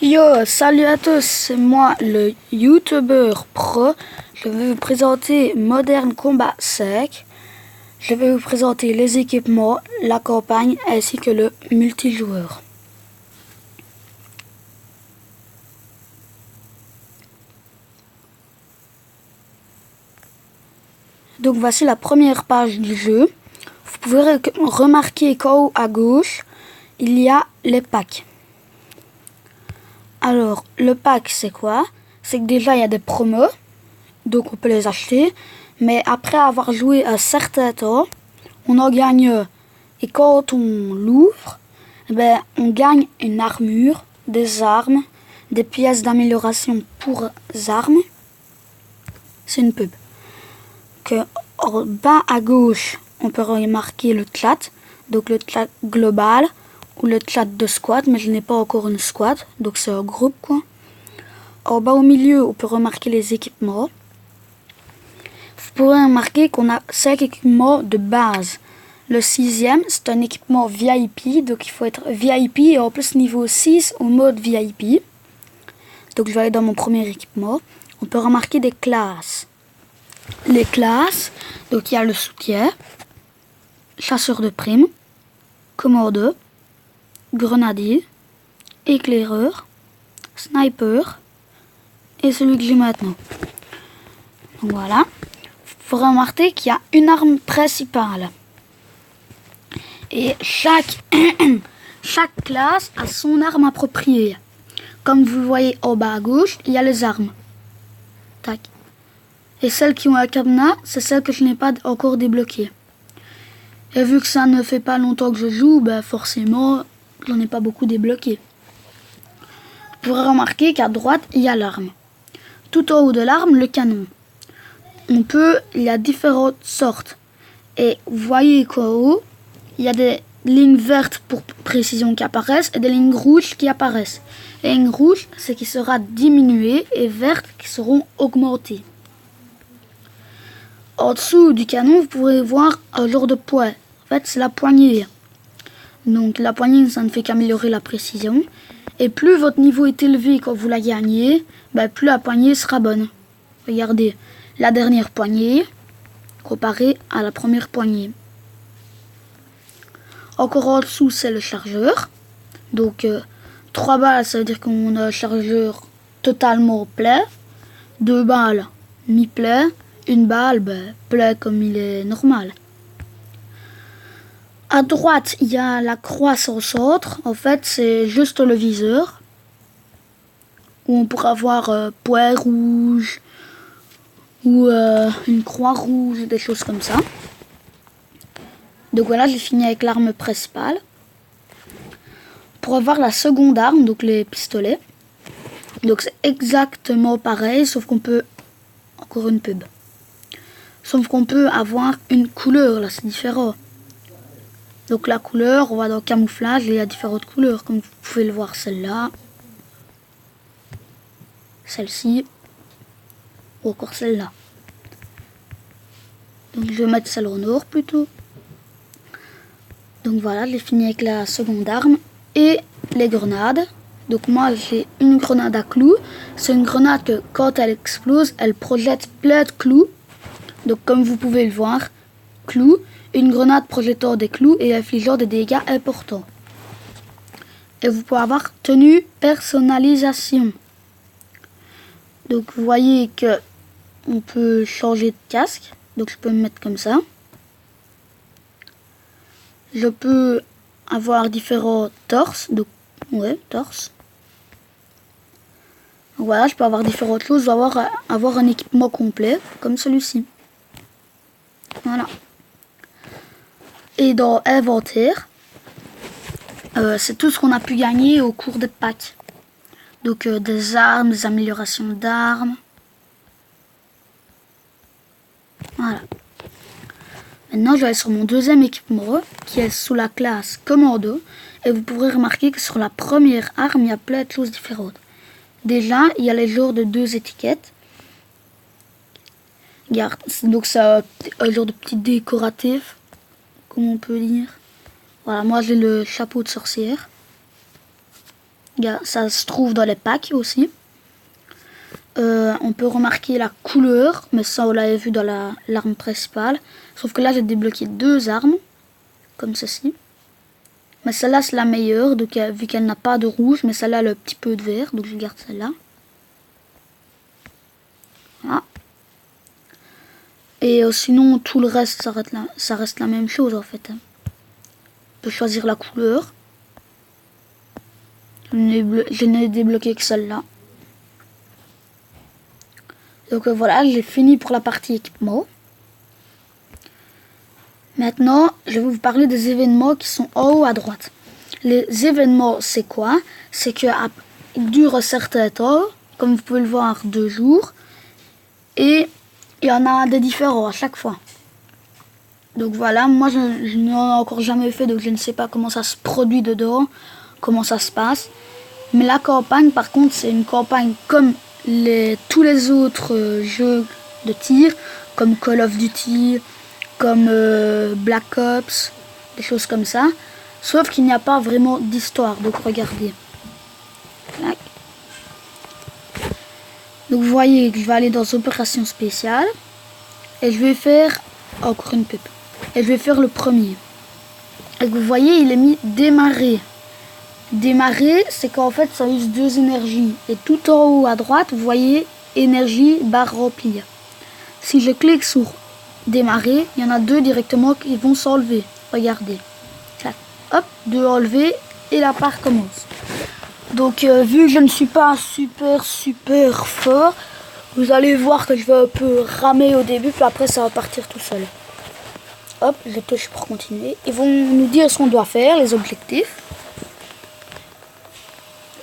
Yo, salut à tous, c'est moi le youtubeur pro. Je vais vous présenter Modern Combat 5. Je vais vous présenter les équipements, la campagne ainsi que le multijoueur. Donc voici la première page du jeu. Vous pouvez remarquer qu'en haut à gauche, il y a les packs. Alors, le pack, c'est quoi? C'est que déjà, il y a des promos, donc on peut les acheter. Mais après avoir joué un certain temps, on en gagne. Et quand on l'ouvre, on gagne une armure, des armes, des pièces d'amélioration pour armes. C'est une pub. En bas à gauche, on peut remarquer le chat. Donc le chat global ou le chat de squad, mais je n'ai pas encore une squad, donc c'est un groupe quoi. En bas au milieu, on peut remarquer les équipements. Vous pourrez remarquer qu'on a 5 équipements de base. Le 6e, c'est un équipement VIP, donc il faut être VIP et en plus niveau 6 au mode VIP. Donc je vais aller dans mon premier équipement. On peut remarquer des classes. Les classes, donc il y a le soutien, chasseur de primes, commando, grenadier, éclaireur, sniper et celui que j'ai maintenant. Donc voilà. Faut remarquer qu'il y a une arme principale. Et chaque classe a son arme appropriée. Comme vous le voyez en bas à gauche, il y a les armes. Tac. Et celles qui ont un cadenas, c'est celles que je n'ai pas encore débloquées. Et vu que ça ne fait pas longtemps que je joue, forcément, j'en ai pas beaucoup débloqué. Vous pourrez remarquer qu'à droite, il y a l'arme. Tout en haut de l'arme, le canon. Il y a différentes sortes. Et vous voyez qu'en haut, il y a des lignes vertes pour précision qui apparaissent et des lignes rouges qui apparaissent. Les lignes rouges, c'est qui sera diminué et vertes qui seront augmentées. En dessous du canon, vous pourrez voir un genre de poids. En fait, c'est la poignée. Donc la poignée, ça ne fait qu'améliorer la précision. Et plus votre niveau est élevé quand vous la gagnez, plus la poignée sera bonne. Regardez, la dernière poignée comparée à la première poignée. Encore en dessous, c'est le chargeur. Donc 3 balles, ça veut dire qu'on a un chargeur totalement plein. 2 balles, mi-plein. 1 balle, plein comme il est normal. À droite, il y a la croix sans centre. En fait, c'est juste le viseur. Où on pourra avoir point rouge ou une croix rouge, des choses comme ça. Donc voilà, j'ai fini avec l'arme principale. Pour avoir la seconde arme, donc les pistolets. Donc c'est exactement pareil, sauf qu'on peut... Encore une pub. Sauf qu'on peut avoir une couleur, là c'est différent. Donc la couleur, on va dans camouflage, et il y a différentes couleurs, comme vous pouvez le voir, celle-là, celle-ci, ou encore celle-là. Donc je vais mettre celle en or plutôt. Donc voilà, j'ai fini avec la seconde arme et les grenades. Donc moi j'ai une grenade à clous. C'est une grenade que quand elle explose, elle projette plein de clous. Donc comme vous pouvez le voir, clous, une grenade projetant des clous et infligeant des dégâts importants. Et vous pouvez avoir tenue personnalisation. Donc vous voyez que on peut changer de casque. Donc je peux me mettre comme ça. Je peux avoir différents torses. Donc ouais, torse. Donc, voilà, je peux avoir différentes choses. Je vais avoir un équipement complet comme celui-ci. Voilà. Et dans inventaire, c'est tout ce qu'on a pu gagner au cours des packs. Donc des armes, des améliorations d'armes. Voilà. Maintenant, je vais aller sur mon deuxième équipement, qui est sous la classe commando. Et vous pourrez remarquer que sur la première arme, il y a plein de choses différentes. Déjà, il y a les genres de 2 étiquettes. Regarde, donc c'est un genre de petit décoratif, comme on peut dire. Voilà, moi j'ai le chapeau de sorcière. Ça se trouve dans les packs aussi. On peut remarquer la couleur, mais ça on l'avait vu dans l'arme principale. Sauf que là j'ai débloqué 2 armes, comme ceci. Mais celle-là c'est la meilleure, donc, vu qu'elle n'a pas de rouge, mais celle-là elle a un petit peu de vert, donc je garde celle-là. Voilà. Et sinon tout le reste ça reste la même chose en fait. On peut choisir la couleur. Je n'ai débloqué que celle-là. Donc voilà, j'ai fini pour la partie équipement. Maintenant, je vais vous parler des événements qui sont en haut à droite. Les événements, c'est quoi? C'est qu'ils durent un certain temps, comme vous pouvez le voir, 2 jours. Et il y en a des différents à chaque fois. Donc voilà, moi je n'en ai encore jamais fait, donc je ne sais pas comment ça se produit dedans, comment ça se passe. Mais la campagne, par contre, c'est une campagne comme tous les autres jeux de tir, comme Call of Duty, comme Black Ops, des choses comme ça. Sauf qu'il n'y a pas vraiment d'histoire, donc regardez. Donc vous voyez que je vais aller dans Opération Spéciale. Et je vais faire encore une pub. Et je vais faire le premier. Et vous voyez, il est mis démarrer. Démarrer, c'est qu'en fait ça use 2 énergies. Et tout en haut à droite, vous voyez énergie barre remplir. Si je clique sur démarrer, il y en a 2 directement qui vont s'enlever. Regardez. Hop, 2 enlevés et la part commence. Donc vu que je ne suis pas super fort, vous allez voir que je vais un peu ramer au début, puis après ça va partir tout seul. Hop, je touche pour continuer. Ils vont nous dire ce qu'on doit faire, les objectifs.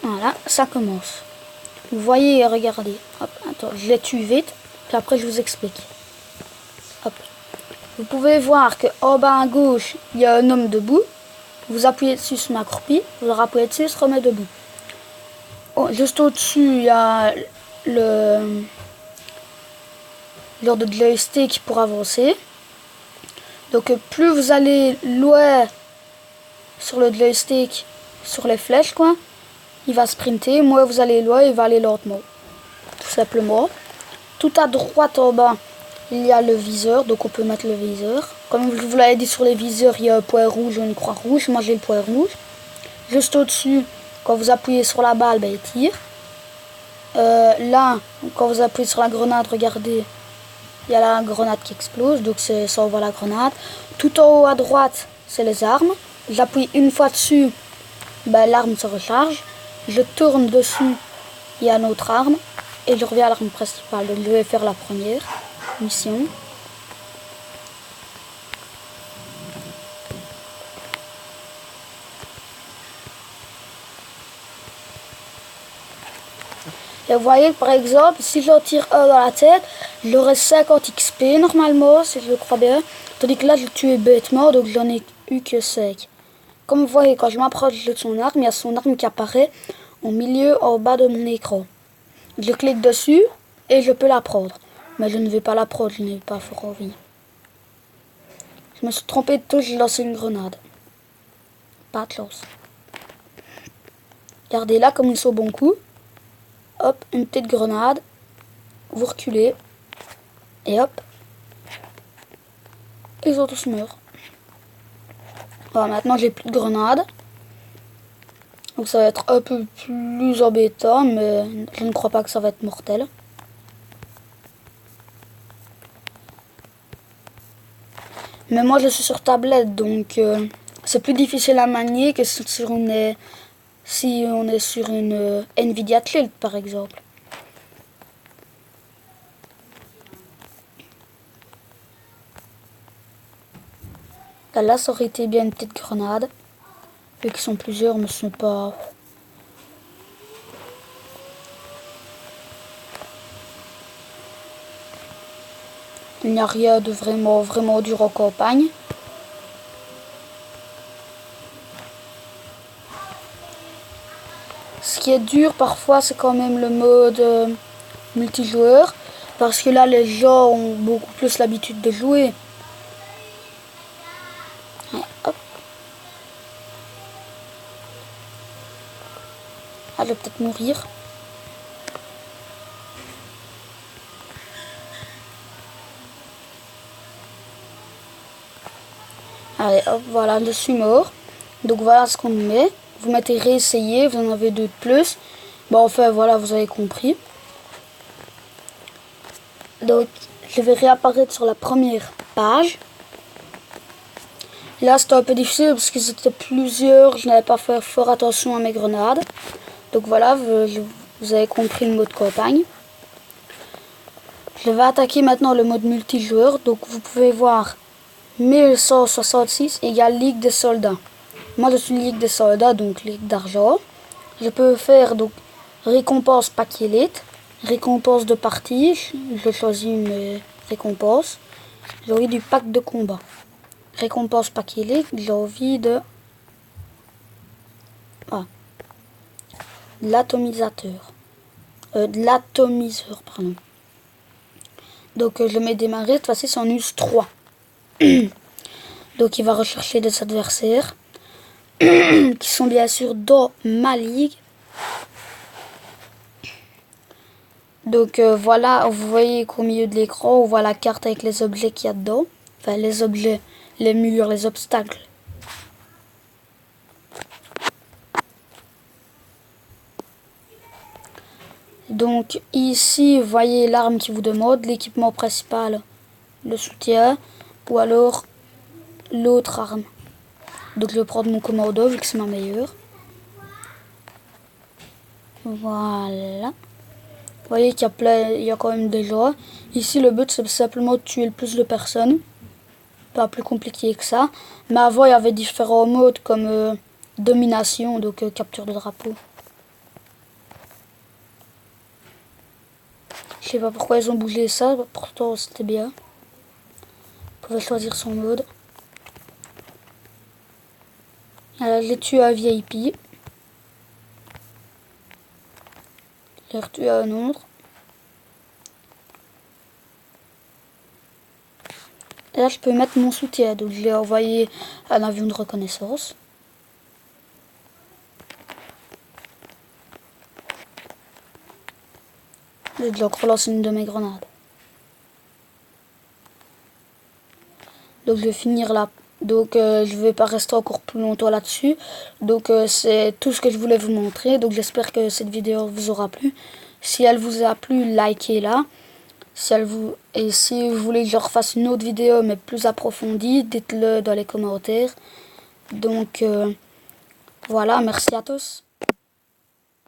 Voilà, ça commence. Vous voyez, regardez. Hop, attends, je les tue vite, puis après je vous explique. Hop. Vous pouvez voir qu'en bas à gauche, il y a un homme debout. Vous appuyez dessus, se met accroupi. Vous appuyez dessus, il se remet debout. Oh, juste au-dessus, il y a l'ordre de joystick pour avancer. Donc plus vous allez loin sur le joystick, sur les flèches, quoi, il va sprinter. Moins vous allez loin, il va aller lentement. Tout simplement. Tout à droite en bas, il y a le viseur, donc on peut mettre le viseur. Comme je vous l'avais dit sur les viseurs, il y a un point rouge ou une croix rouge. Moi j'ai le point rouge. Juste au-dessus, quand vous appuyez sur la balle, ben, il tire. Là, quand vous appuyez sur la grenade, regardez, il y a la grenade qui explose, donc ça envoie la grenade. Tout en haut à droite, c'est les armes. J'appuie une fois dessus, ben, l'arme se recharge. Je tourne dessus, il y a une autre arme. Et je reviens à l'arme principale. Donc je vais faire la première mission. Et vous voyez, par exemple, si j'en tire un dans la tête, j'aurai 50 XP normalement, si je le crois bien. Tandis que là, je l'ai tué bêtement, donc j'en ai eu que 5. Comme vous voyez, quand je m'approche de son arme, il y a son arme qui apparaît au milieu, en bas de mon écran. Je clique dessus et je peux la prendre. Mais je ne vais pas la prendre, je n'ai pas fort envie. Je me suis trompé de touche, j'ai lancé une grenade. Pas de chance. Regardez là, comme ils sont au bon coup. Hop, une petite grenade. Vous reculez. Et hop. Ils ont tous meurent. Voilà, maintenant j'ai plus de grenades. Donc ça va être un peu plus embêtant, mais je ne crois pas que ça va être mortel. Mais moi je suis sur tablette, donc c'est plus difficile à manier que si on est sur une Nvidia Tilt par exemple. Là ça aurait été bien une petite grenade. Vu qu'ils sont plusieurs, mais ce n'est pas... Il n'y a rien de vraiment dur en campagne. Ce qui est dur parfois, c'est quand même le mode multijoueur. Parce que là, les gens ont beaucoup plus l'habitude de jouer. Et hop. vais peut-être mourir. Allez, hop, voilà, je suis mort. Donc voilà ce qu'on met. Vous mettez réessayer, vous en avez 2 de plus. Bon, enfin, voilà, vous avez compris. Donc, je vais réapparaître sur la première page. Là, c'était un peu difficile parce que c'était plusieurs. Je n'avais pas fait fort attention à mes grenades. Donc voilà, vous avez compris le mode campagne. Je vais attaquer maintenant le mode multijoueur. Donc vous pouvez voir 1166 égale Ligue des soldats. Moi je suis Ligue des soldats, donc Ligue d'argent. Je peux faire donc récompense pack élite, récompense de partie. Je choisis une récompense. J'ai envie du pack de combat. Récompense pack élite, j'ai envie de l'atomisateur. De l'atomiseur, pardon. Donc je mets démarrer, cette fois-ci c'est en use 3. Donc il va rechercher des adversaires qui sont bien sûr dans ma ligue. Donc voilà, vous voyez qu'au milieu de l'écran, on voit la carte avec les objets qu'il y a dedans. Enfin les objets, les murs, les obstacles. Donc ici, vous voyez l'arme qui vous demande, l'équipement principal, le soutien, ou alors l'autre arme. Donc je vais prendre mon commando vu que c'est ma meilleure. Voilà. Vous voyez qu'il y a quand même des gens. Ici le but c'est simplement de tuer le plus de personnes. Pas plus compliqué que ça. Mais avant il y avait différents modes comme domination, donc capture de drapeau. Je sais pas pourquoi ils ont bougé ça, pourtant c'était bien. Vous pouvez choisir son mode. Alors, je l'ai tué à VIP. Je l'ai retué à un autre. Et là je peux mettre mon soutien, donc je l'ai envoyé à un avion de reconnaissance. Et je relance une de mes grenades. Donc je vais finir là. Donc je vais pas rester encore plus longtemps là-dessus. Donc c'est tout ce que je voulais vous montrer. Donc j'espère que cette vidéo vous aura plu. Si elle vous a plu, likez-la. Et si vous voulez que je refasse une autre vidéo mais plus approfondie, dites-le dans les commentaires. Donc voilà, merci à tous.